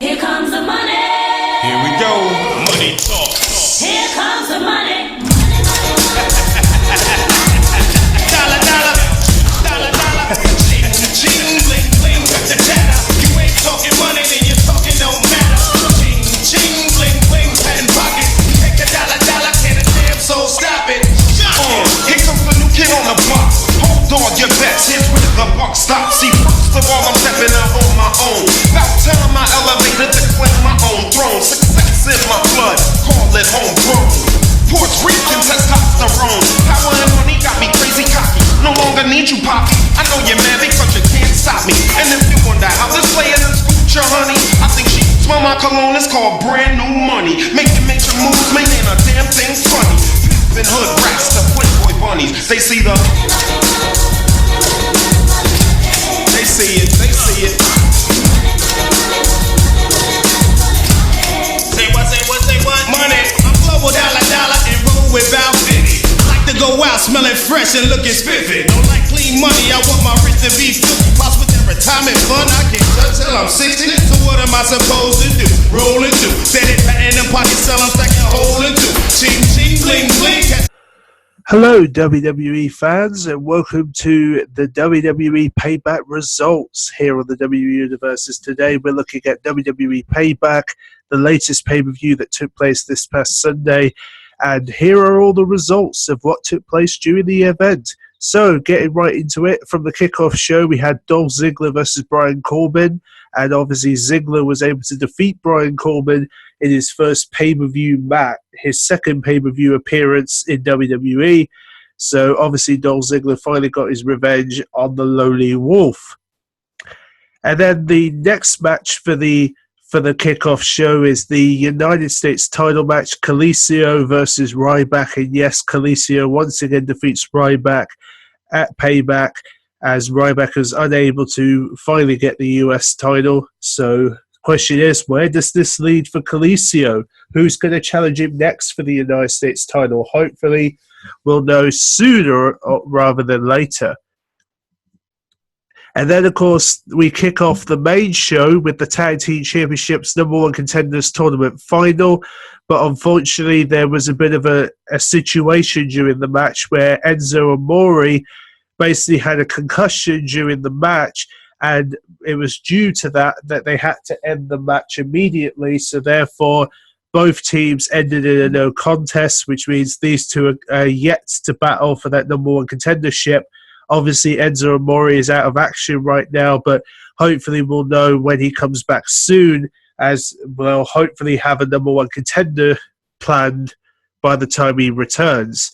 Here comes the money. Here we go. Money talk. Here comes the money. Dollar, dollar. Dollar, dollar. Ching, ching, bling, bling. The chatter. You ain't talking money, then you're talking no matter. Ching, ching, bling, bling. Patent pocket. Take the dollar, dollar. Can a damn soul stop it? Here comes the new kid on the block. Hold on your bets, here's where the buck stops. See, first of all, I'm stepping out on my own. About time I elevated to claim my own throne. Success in my blood, call it homegrown. Puerto Rican testosterone. Power and money got me crazy cocky. No longer need you, poppy. I know you're mad because you can't stop me. And if you wonder how this player done scooped your honey, I think she smell my cologne, it's called brand new money. Making major moves, man, ain't a damn thing funny. Pimpin' hood rats to Playboy bunnies. They see the... They see it, they see it. Say what, say what, say what? Money. I'm global dollar, dollar, and roll without 50. Like to go out smelling fresh and looking spiffy. Don't like clean money, I want my wrist to be filthy. Plus with that retirement fund, I can't touch till I'm 60. So what am I supposed to do? Roll and do. Steady patting them pockets, sell them, stacking, holding two. Ching, ching, bling, bling. Hello, WWE fans, and welcome to the WWE Payback results here on the WWE Universes. Today, we're looking at WWE Payback, the latest pay-per-view that took place this past Sunday, and here are all the results of what took place during the event. So, getting right into it, from the kickoff show, we had Dolph Ziggler versus Brian Corbin, and obviously Ziggler was able to defeat Brian Corbin in his first pay-per-view match, his second pay-per-view appearance in WWE. So obviously Dolph Ziggler finally got his revenge on the Lowly Wolf. And then the next match for the kickoff show is the United States title match, Kalisto versus Ryback. And yes, Kalisto once again defeats Ryback at Payback, as Ryback is unable to finally get the US title. So question is, where does this lead for Kalisto? Who's going to challenge him next for the United States title? Hopefully we'll know sooner rather than later. And then, of course, we kick off the main show with the Tag Team Championships #1 Contenders Tournament final. But unfortunately, there was a bit of a situation during the match where Enzo Amore basically had a concussion during the match, and it was due to that they had to end the match immediately. So therefore, both teams ended in a no contest, which means these two are yet to battle for that #1 contendership. Obviously, Enzo Amore is out of action right now, but hopefully we'll know when he comes back soon, as we'll hopefully have a #1 contender planned by the time he returns.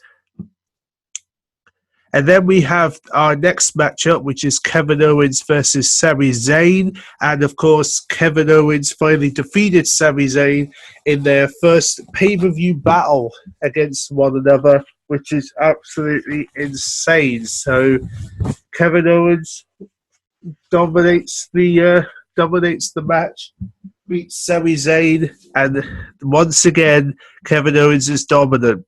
And then we have our next matchup, which is Kevin Owens versus Sami Zayn. And, of course, Kevin Owens finally defeated Sami Zayn in their first pay-per-view battle against one another, which is absolutely insane. So Kevin Owens dominates the match, beats Sami Zayn, and once again, Kevin Owens is dominant.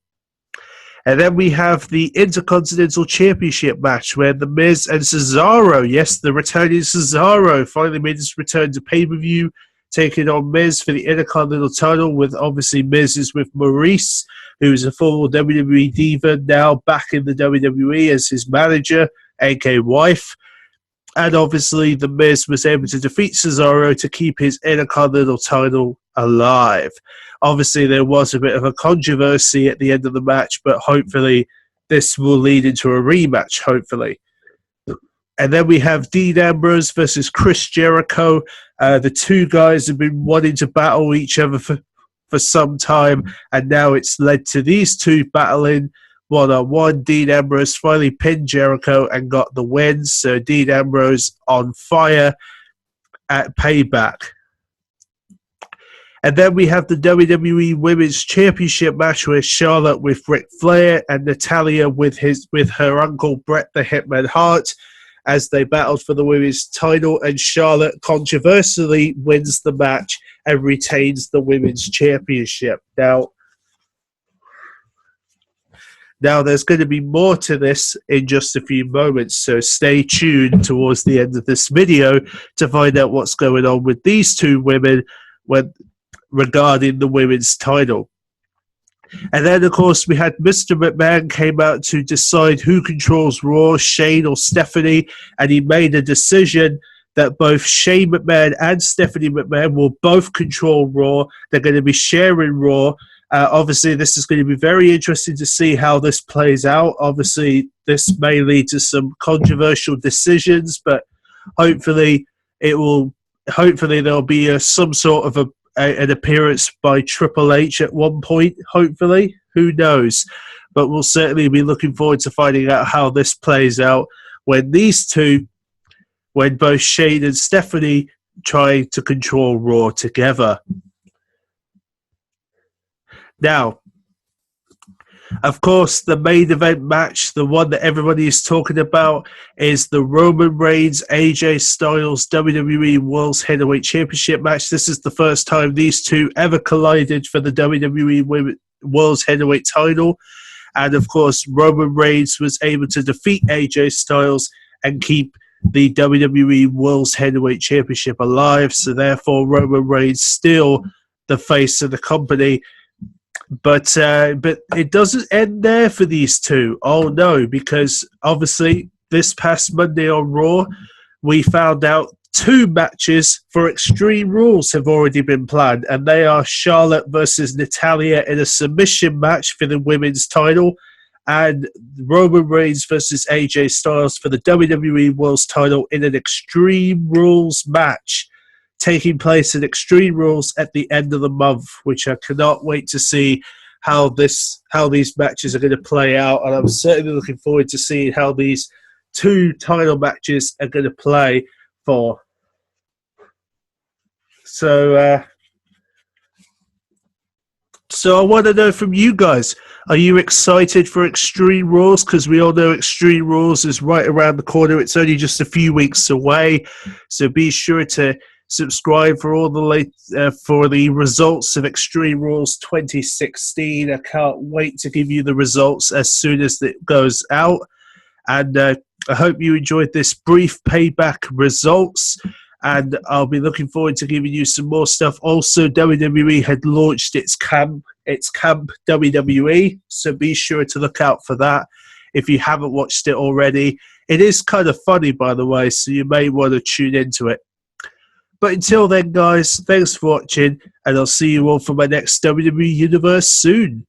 And then we have the Intercontinental Championship match where The Miz and Cesaro, yes, the returning Cesaro, finally made his return to pay-per-view, taking on Miz for the Intercontinental title, with obviously Miz is with Maurice, who is a former WWE diva, now back in the WWE as his manager, aka wife. And obviously The Miz was able to defeat Cesaro to keep his Intercontinental title alive. Obviously, there was a bit of a controversy at the end of the match, but hopefully this will lead into a rematch, hopefully. And then we have Dean Ambrose versus Chris Jericho. The two guys have been wanting to battle each other for some time, and now it's led to these two battling one-on-one. Dean Ambrose finally pinned Jericho and got the win, so Dean Ambrose on fire at Payback. And then we have the WWE Women's Championship match where Charlotte with Ric Flair and Natalya with her uncle Bret the Hitman Hart as they battled for the women's title, and Charlotte controversially wins the match and retains the Women's Championship. Now there's going to be more to this in just a few moments, so stay tuned towards the end of this video to find out what's going on with these two women. regarding the women's title. And then, of course, we had Mr. McMahon came out to decide who controls Raw, Shane or Stephanie, and he made a decision that both Shane McMahon and Stephanie McMahon will both control Raw. They're going to be sharing Raw. Obviously, this is going to be very interesting to see how this plays out. Obviously, this may lead to some controversial decisions, but hopefully there'll be some sort of an appearance by Triple H at one point, hopefully. Who knows? But we'll certainly be looking forward to finding out how this plays out when both Shane and Stephanie try to control Raw together. Now, of course, the main event match, the one that everybody is talking about, is the Roman Reigns AJ Styles WWE World Heavyweight Championship match. This is the first time these two ever collided for the WWE World Heavyweight title. And of course, Roman Reigns was able to defeat AJ Styles and keep the WWE World Heavyweight Championship alive. So therefore, Roman Reigns still the face of the company. But it doesn't end there for these two. Oh no, because obviously this past Monday on Raw, we found out 2 matches for Extreme Rules have already been planned, and they are Charlotte versus Natalya in a submission match for the women's title, and Roman Reigns versus AJ Styles for the WWE World title in an Extreme Rules match, taking place in Extreme Rules at the end of the month, which I cannot wait to see how these matches are going to play out. And I'm certainly looking forward to seeing how these 2 title matches are going to play for. So I want to know from you guys, are you excited for Extreme Rules? Because we all know Extreme Rules is right around the corner. It's only just a few weeks away. So be sure to subscribe for all for the results of Extreme Rules 2016. I can't wait to give you the results as soon as it goes out. And I hope you enjoyed this brief Payback results. And I'll be looking forward to giving you some more stuff. Also, WWE had launched its camp WWE. So be sure to look out for that if you haven't watched it already. It is kind of funny, by the way, so you may want to tune into it. But until then, guys, thanks for watching, and I'll see you all for my next WWE Universe soon.